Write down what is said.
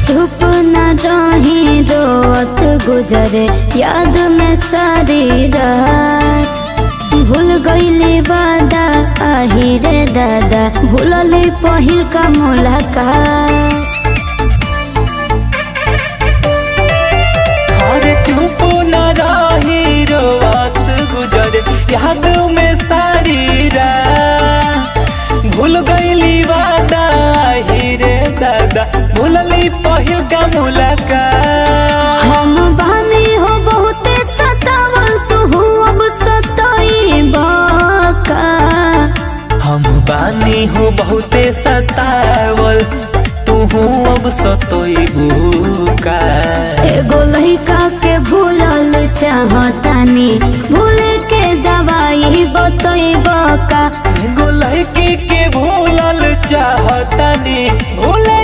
चुप न रही रोत गुजरे याद में सारी रात। भूल गईली वादा आही रे दादा, भूलली पहिल का मुलाकात। अरे चुप न रही रोत गुजरे याद में सारी रात। भूल गईली वादा आही रे दादा, भूलली पहिल का मुलाकात। हम बानी हो बहुते सतावल, तू अब सताइबा का। हम बानी हो बहुते सतावल, तू अब सतोइबू का। एगो लइका के भूलल चाहतानी, भूले के दवाई बतइबा का। एगो लड़की के भूलल चाहतानी, भूले